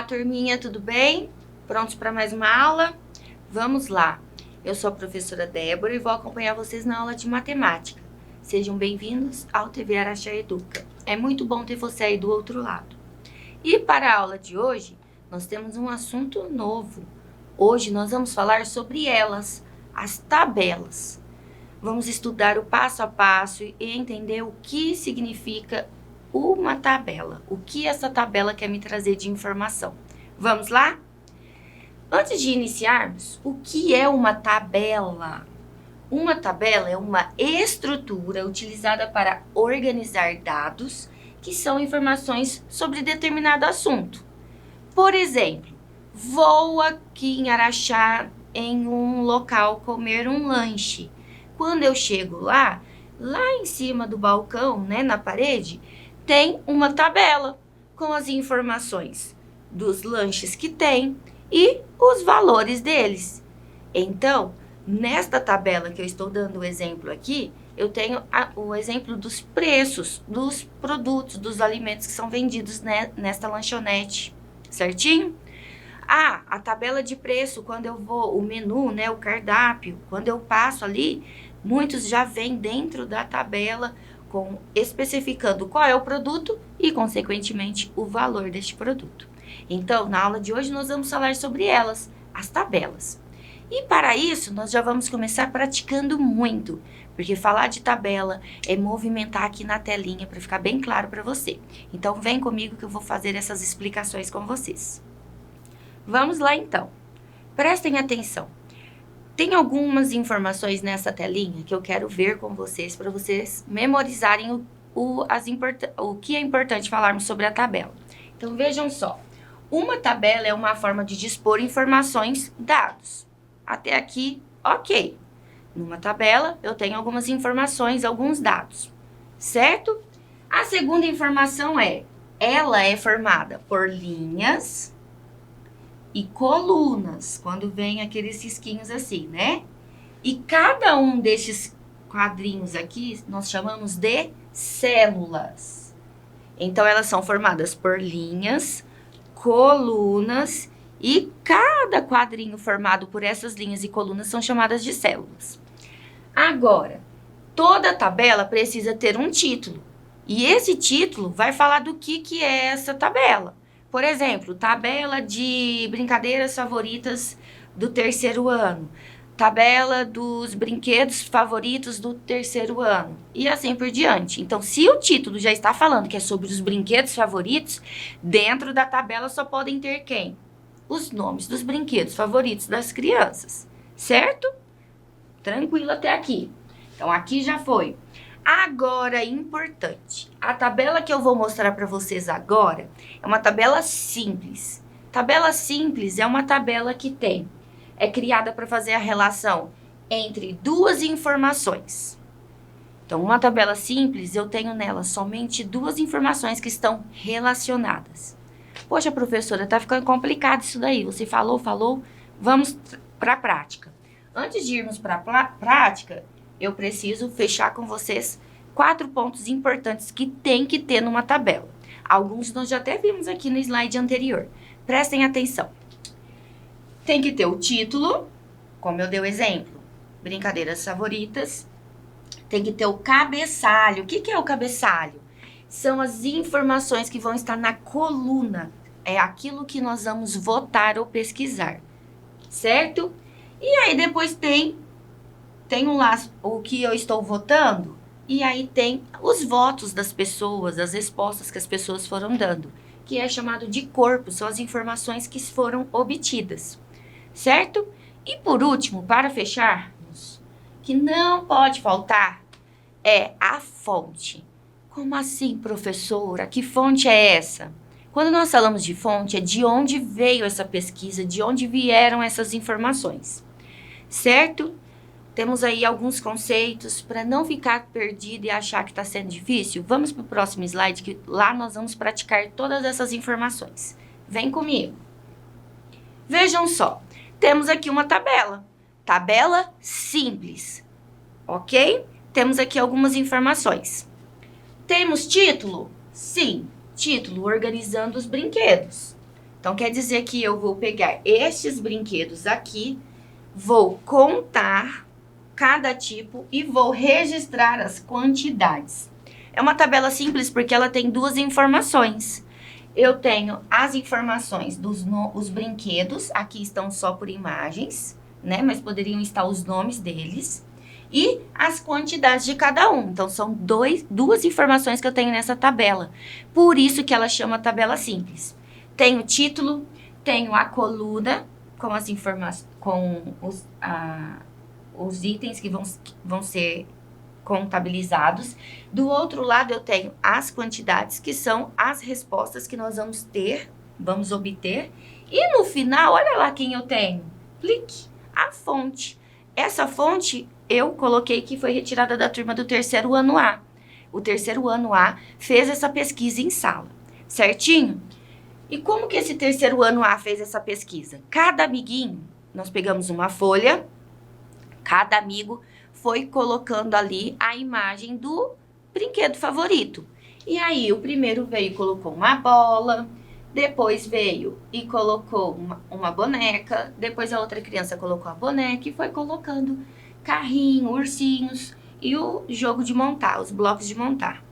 turminha, tudo bem? Prontos para mais uma aula? Vamos lá! Eu sou a professora Débora e vou acompanhar vocês na aula de matemática. Sejam bem-vindos ao TV Araxá Educa. É muito bom ter você aí do outro lado. E para a aula de hoje, nós temos um assunto novo. Hoje nós vamos falar sobre elas, as tabelas. Vamos estudar o passo a passo e entender o que significa uma tabela. O que essa tabela quer me trazer de informação. Vamos lá? Antes de iniciarmos, o que é uma tabela? Uma tabela é uma estrutura utilizada para organizar dados que são informações sobre determinado assunto. Por exemplo, vou aqui em Araxá em um local comer um lanche. Quando eu chego lá em cima do balcão, na parede, tem uma tabela com as informações dos lanches que tem e os valores deles. Então, nesta tabela que eu estou dando o exemplo aqui, eu tenho o exemplo dos preços dos produtos, dos alimentos que são vendidos nesta lanchonete, certinho? A tabela de preço, quando eu vou, o menu, o cardápio, quando eu passo ali, muitos já vêm dentro da tabela especificando qual é o produto e, consequentemente, o valor deste produto. Então, na aula de hoje, nós vamos falar sobre elas, as tabelas. E para isso, nós já vamos começar praticando muito, porque falar de tabela é movimentar aqui na telinha para ficar bem claro para você. Então, vem comigo que eu vou fazer essas explicações com vocês. Vamos lá, então. Prestem atenção. Tem algumas informações nessa telinha que eu quero ver com vocês, para vocês memorizarem o que é importante falarmos sobre a tabela. Então, vejam só. Uma tabela é uma forma de dispor informações, dados. Até aqui, ok. Numa tabela, eu tenho algumas informações, alguns dados, certo? A segunda informação ela é formada por linhas e colunas, quando vem aqueles risquinhos assim, E cada um destes quadrinhos aqui, nós chamamos de células. Então, elas são formadas por linhas, colunas, e cada quadrinho formado por essas linhas e colunas são chamadas de células. Agora, toda tabela precisa ter um título. E esse título vai falar do que é essa tabela. Por exemplo, tabela de brincadeiras favoritas do terceiro ano. Tabela dos brinquedos favoritos do terceiro ano. E assim por diante. Então, se o título já está falando que é sobre os brinquedos favoritos, dentro da tabela só podem ter quem? Os nomes dos brinquedos favoritos das crianças. Certo? Tranquilo até aqui. Então, aqui já foi. Agora, importante, a tabela que eu vou mostrar para vocês agora é uma tabela simples. Tabela simples é uma tabela que é criada para fazer a relação entre duas informações. Então, uma tabela simples, eu tenho nela somente duas informações que estão relacionadas. Poxa, professora, tá ficando complicado isso daí. Você falou, vamos para a prática. Antes de irmos para a prática, eu preciso fechar com vocês 4 pontos importantes que tem que ter numa tabela. Alguns nós já até vimos aqui no slide anterior. Prestem atenção. Tem que ter o título, como eu dei o exemplo, brincadeiras favoritas. Tem que ter o cabeçalho. O que é o cabeçalho? São as informações que vão estar na coluna. É aquilo que nós vamos votar ou pesquisar, certo? E aí depois tem lá o que eu estou votando, e aí tem os votos das pessoas, as respostas que as pessoas foram dando, que é chamado de corpo, são as informações que foram obtidas, certo? E por último, para fecharmos, que não pode faltar é a fonte. Como assim, professora? Que fonte é essa? Quando nós falamos de fonte, é de onde veio essa pesquisa, de onde vieram essas informações, certo? Temos aí alguns conceitos para não ficar perdido e achar que está sendo difícil. Vamos para o próximo slide, que lá nós vamos praticar todas essas informações. Vem comigo. Vejam só, temos aqui uma tabela. Tabela simples, ok? Temos aqui algumas informações. Temos título? Sim, título organizando os brinquedos. Então, quer dizer que eu vou pegar estes brinquedos aqui, vou contar cada tipo e vou registrar as quantidades. É uma tabela simples porque ela tem duas informações. Eu tenho as informações dos os brinquedos, aqui estão só por imagens, né? Mas poderiam estar os nomes deles. E as quantidades de cada um. Então, são duas informações que eu tenho nessa tabela. Por isso que ela chama tabela simples. Tem o título, tenho a coluna com as informações, com os itens que vão ser contabilizados. Do outro lado, eu tenho as quantidades, que são as respostas que nós vamos obter. E no final, olha lá quem eu tenho. Clique, a fonte. Essa fonte eu coloquei que foi retirada da turma do terceiro ano A. O terceiro ano A fez essa pesquisa em sala, certinho? E como que esse terceiro ano A fez essa pesquisa? Cada amiguinho, nós pegamos uma folha, cada amigo foi colocando ali a imagem do brinquedo favorito. E aí, o primeiro veio e colocou uma bola, depois veio e colocou uma boneca, depois a outra criança colocou a boneca e foi colocando carrinho, ursinhos e o jogo de montar, os blocos de montar.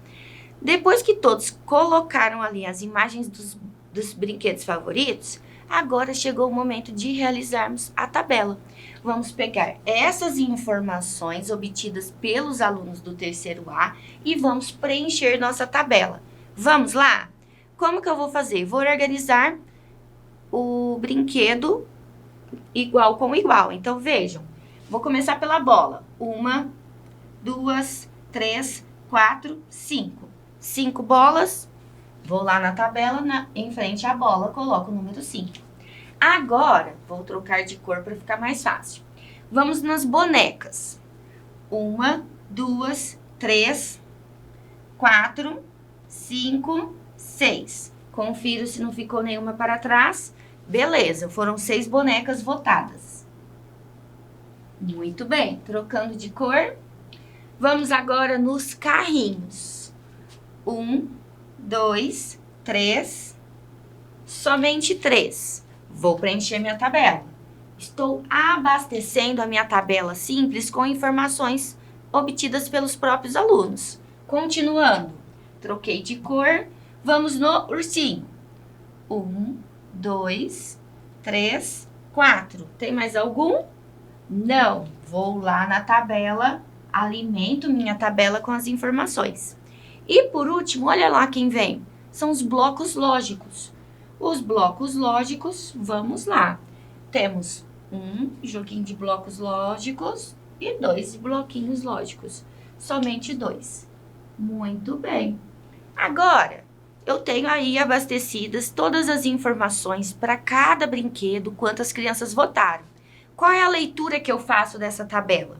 Depois que todos colocaram ali as imagens dos brinquedos favoritos, agora chegou o momento de realizarmos a tabela. Vamos pegar essas informações obtidas pelos alunos do terceiro A e vamos preencher nossa tabela. Vamos lá? Como que eu vou fazer? Vou organizar o brinquedo igual com igual. Então, vejam. Vou começar pela bola. 1, 2, 3, 4, 5. 5 bolas. Vou lá na tabela, em frente à bola, coloco o número 5. Agora, vou trocar de cor para ficar mais fácil. Vamos nas bonecas. 1, 2, 3, 4, 5, 6. Confiro se não ficou nenhuma para trás. Beleza, foram 6 bonecas votadas. Muito bem, trocando de cor. Vamos agora nos carrinhos. 1, 2, 3, somente 3. Vou preencher minha tabela. Estou abastecendo a minha tabela simples com informações obtidas pelos próprios alunos. Continuando, troquei de cor. Vamos no ursinho. 1, 2, 3, 4. Tem mais algum? Não. Vou lá na tabela, alimento minha tabela com as informações. E por último, olha lá quem vem. São os blocos lógicos. Os blocos lógicos, vamos lá. Temos um joguinho de blocos lógicos e 2 bloquinhos lógicos. Somente 2. Muito bem. Agora, eu tenho aí abastecidas todas as informações para cada brinquedo, quantas crianças votaram. Qual é a leitura que eu faço dessa tabela?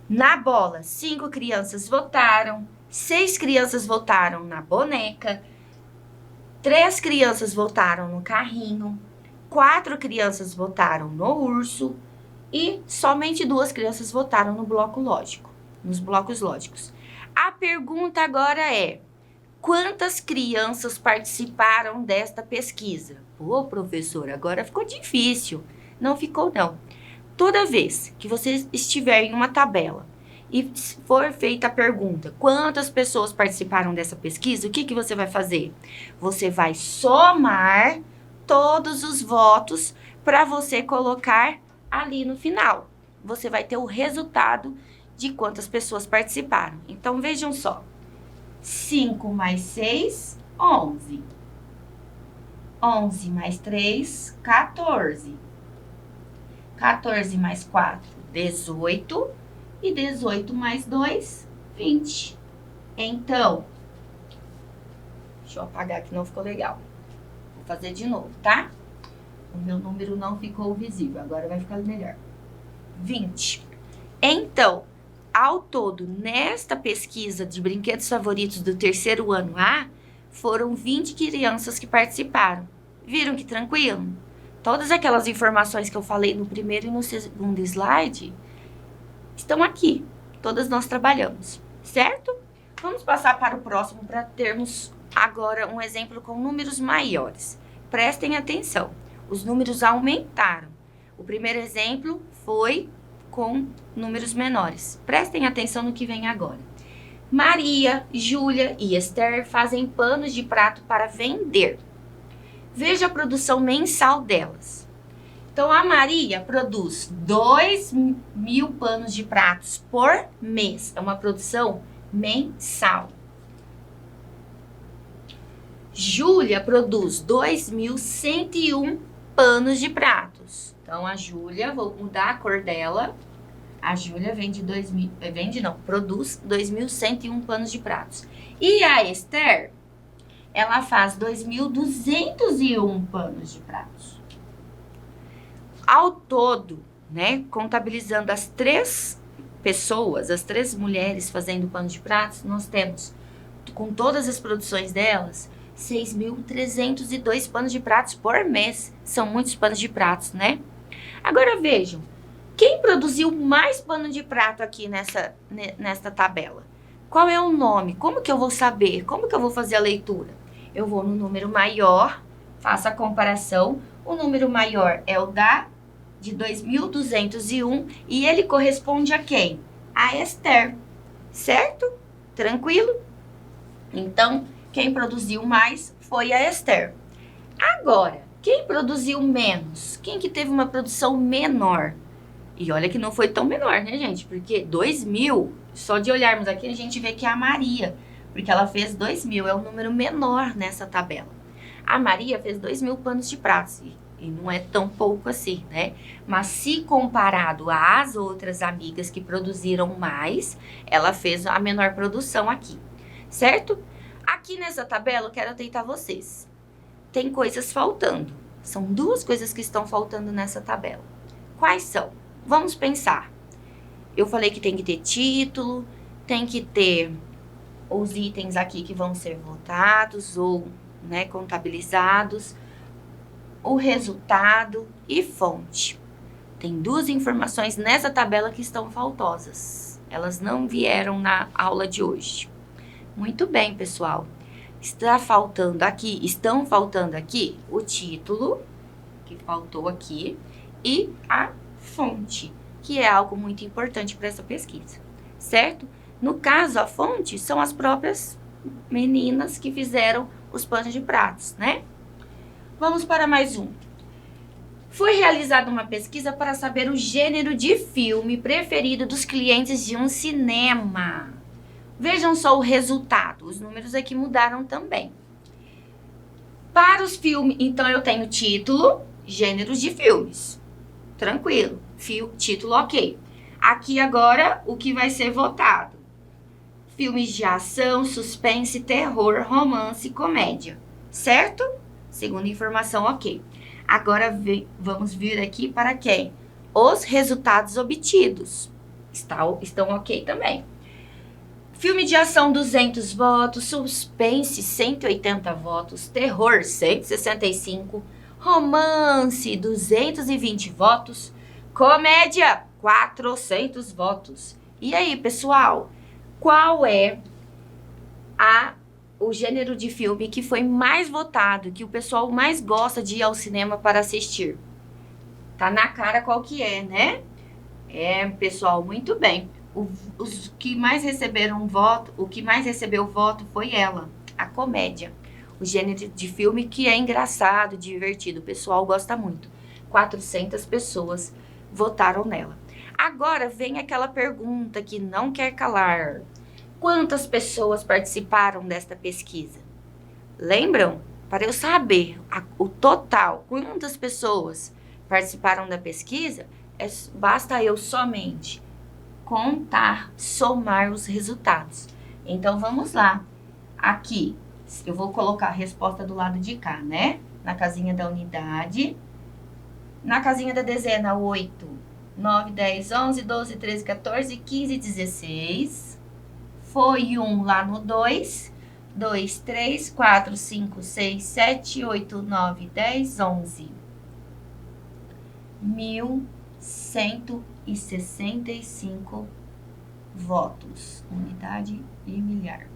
Na bola, 5 crianças votaram, 6 crianças votaram na boneca, 3 crianças votaram no carrinho, 4 crianças votaram no urso e somente 2 crianças votaram no bloco lógico, nos blocos lógicos. A pergunta agora é: quantas crianças participaram desta pesquisa? Pô, professora, agora ficou difícil. Não ficou, não. Toda vez que você estiver em uma tabela e for feita a pergunta, quantas pessoas participaram dessa pesquisa, o que você vai fazer? Você vai somar todos os votos para você colocar ali no final. Você vai ter o resultado de quantas pessoas participaram. Então, vejam só. 5 mais 6, 11. 11 mais 3, 14. 14 mais 4, 18. E 18 mais 2, 20. Então, deixa eu apagar que não ficou legal. Vou fazer de novo, tá? O meu número não ficou visível, agora vai ficar melhor. 20. Então, ao todo, nesta pesquisa de brinquedos favoritos do terceiro ano A, foram 20 crianças que participaram. Viram que tranquilo? Todas aquelas informações que eu falei no primeiro e no segundo slide estão aqui. Todas nós trabalhamos, certo? Vamos passar para o próximo para termos agora um exemplo com números maiores. prestem atenção. Os números aumentaram. O primeiro exemplo foi com números menores. Prestem atenção no que vem agora. Maria, Júlia e Esther fazem panos de prato para vender. Veja a produção mensal delas. Então, a Maria produz 2.000 panos de pratos por mês. É uma produção mensal. Júlia produz 2.101 panos de pratos. Então, a Júlia, vou mudar a cor dela. A Júlia produz 2.101 panos de pratos. E a Esther, ela faz 2.201 panos de pratos. Ao todo, né, contabilizando as 3 pessoas, as 3 mulheres fazendo pano de pratos, nós temos, com todas as produções delas, 6.302 panos de pratos por mês. São muitos panos de pratos, né? Agora vejam, quem produziu mais pano de prato aqui nesta tabela? Qual é o nome? Como que eu vou saber? Como que eu vou fazer a leitura? Eu vou no número maior, faço a comparação. O número maior é o de 2.201 e ele corresponde a quem? A Esther, certo? Tranquilo? Então, quem produziu mais foi a Esther. Agora, quem produziu menos? Quem que teve uma produção menor? E olha que não foi tão menor, né, gente? Porque 2.000, só de olharmos aqui, a gente vê que é a Maria. Porque ela fez 2.000, é um número menor nessa tabela. A Maria fez 2.000 panos de pratos. E não é tão pouco assim, né? Mas se comparado às outras amigas que produziram mais, ela fez a menor produção aqui, certo? Aqui nessa tabela eu quero atentar vocês. Tem coisas faltando. São 2 coisas que estão faltando nessa tabela. Quais são? Vamos pensar. Eu falei que tem que ter título, tem que ter os itens aqui que vão ser votados ou, né, contabilizados, o resultado e fonte. Tem 2 informações nessa tabela que estão faltosas. Elas não vieram na aula de hoje. Muito bem, pessoal. Estão faltando aqui o título, que faltou aqui, e a fonte, que é algo muito importante para essa pesquisa, certo? No caso, a fonte são as próprias meninas que fizeram os panos de pratos, né? Vamos para mais um. Foi realizada uma pesquisa para saber o gênero de filme preferido dos clientes de um cinema. Vejam só o resultado. Os números aqui mudaram também. Para os filmes, então eu tenho título, gêneros de filmes. Tranquilo. Título ok. Aqui agora o que vai ser votado. Filmes de ação, suspense, terror, romance e comédia. Certo? Segunda informação, ok. Agora vamos vir aqui para quem? Os resultados obtidos. Estão ok também. Filme de ação, 200 votos. Suspense, 180 votos. Terror, 165. Romance, 220 votos. Comédia, 400 votos. E aí, pessoal? Qual é o gênero de filme que foi mais votado, que o pessoal mais gosta de ir ao cinema para assistir? Tá na cara qual que é, né? Pessoal, muito bem. Os que mais receberam voto, o que mais recebeu voto foi ela, a comédia. O gênero de filme que é engraçado, divertido, o pessoal gosta muito. 400 pessoas votaram nela. Agora vem aquela pergunta que não quer calar. Quantas pessoas participaram desta pesquisa? Lembram? Para eu saber o total, quantas pessoas participaram da pesquisa, basta eu somente contar, somar os resultados. Então, vamos lá. Aqui, eu vou colocar a resposta do lado de cá, né? Na casinha da unidade. Na casinha da dezena, 8, 9, 10, 11, 12, 13, 14, 15, 16. Foi 1 lá no 2. 2, 3, 4, 5, 6, 7, 8, 9, 10, 11. 1.165 votos. Unidade e milhar.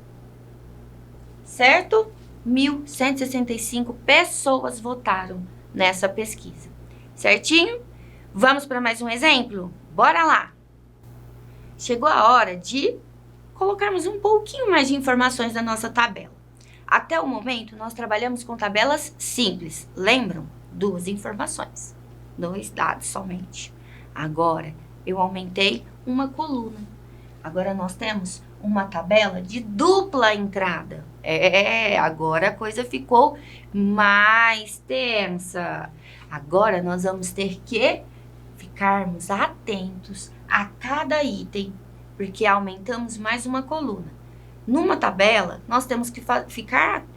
Certo? 1.165 pessoas votaram nessa pesquisa. Certinho? Vamos para mais um exemplo? Bora lá! Chegou a hora de colocarmos um pouquinho mais de informações na nossa tabela. Até o momento, nós trabalhamos com tabelas simples. Lembram? 2 informações. 2 dados somente. Agora, eu aumentei uma coluna. Agora, nós temos uma tabela de dupla entrada. Agora a coisa ficou mais tensa. Agora, nós vamos ter que ficarmos atentos a cada item, porque aumentamos mais uma coluna. Numa tabela, nós temos que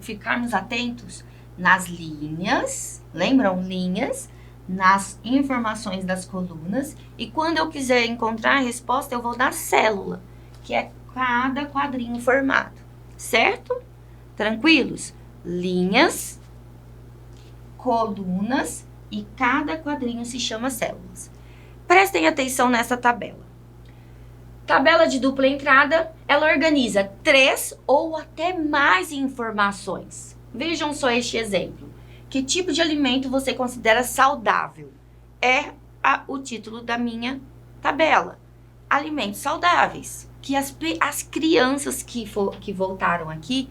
ficarmos atentos nas linhas, lembram? Linhas, nas informações das colunas, e quando eu quiser encontrar a resposta, eu vou dar célula, que é cada quadrinho formado, certo? Tranquilos? Linhas, colunas, e cada quadrinho se chama células. Prestem atenção nessa tabela. Tabela de dupla entrada, ela organiza 3 ou até mais informações. Vejam só este exemplo. Que tipo de alimento você considera saudável? É o título da minha tabela. Alimentos saudáveis. Que as crianças que voltaram aqui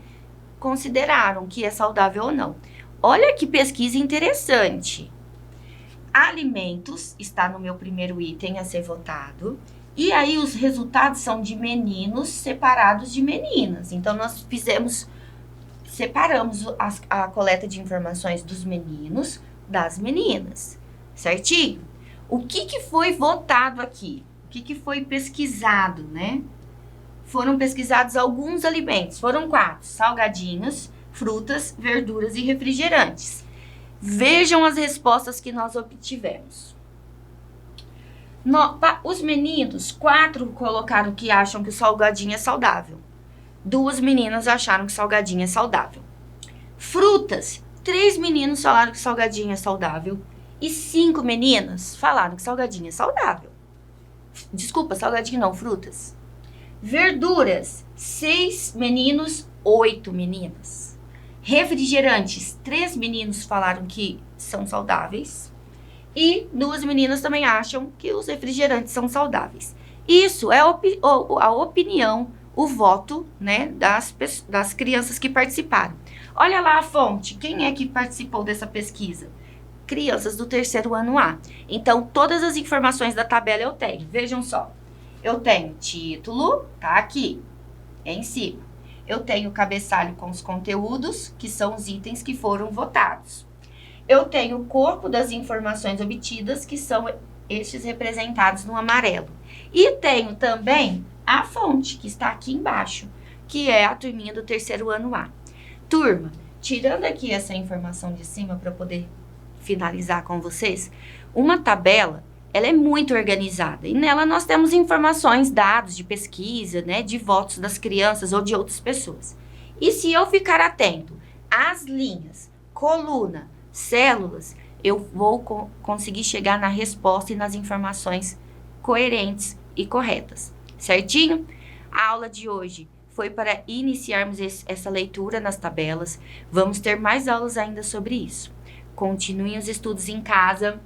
consideraram que é saudável ou não. Olha que pesquisa interessante. Alimentos está no meu primeiro item a ser votado. E aí os resultados são de meninos separados de meninas. Então, nós separamos a coleta de informações dos meninos das meninas, certinho? O que foi votado aqui? O que foi pesquisado, né? Foram pesquisados alguns alimentos, foram 4, salgadinhos, frutas, verduras e refrigerantes. Vejam as respostas que nós obtivemos. Os meninos, 4 colocaram que acham que o salgadinho é saudável. 2 meninas acharam que salgadinho é saudável. Frutas, 3 meninos falaram que salgadinho é saudável. E 5 meninas falaram que salgadinho é saudável. Desculpa, salgadinho não, frutas. Verduras, 6 meninos, 8 meninas. Refrigerantes, 3 meninos falaram que são saudáveis. E 2 meninas também acham que os refrigerantes são saudáveis. Isso é a opinião, o voto, né, das crianças que participaram. Olha lá a fonte. Quem é que participou dessa pesquisa? Crianças do 3º ano A. Então, todas as informações da tabela eu tenho. Vejam só. Eu tenho título, tá aqui, em cima. Eu tenho o cabeçalho com os conteúdos, que são os itens que foram votados. Eu tenho o corpo das informações obtidas, que são estes representados no amarelo. E tenho também a fonte, que está aqui embaixo, que é a turminha do 3º ano A. Turma, tirando aqui essa informação de cima para poder finalizar com vocês, uma tabela, ela é muito organizada. E nela nós temos informações, dados de pesquisa, né, de votos das crianças ou de outras pessoas. E se eu ficar atento às linhas, coluna, células, eu vou conseguir chegar na resposta e nas informações coerentes e corretas. Certinho? A aula de hoje foi para iniciarmos essa leitura nas tabelas. Vamos ter mais aulas ainda sobre isso. Continuem os estudos em casa.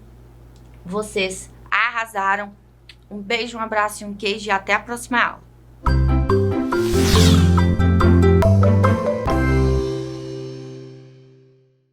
Vocês arrasaram. Um beijo, um abraço e um queijo e até a próxima aula.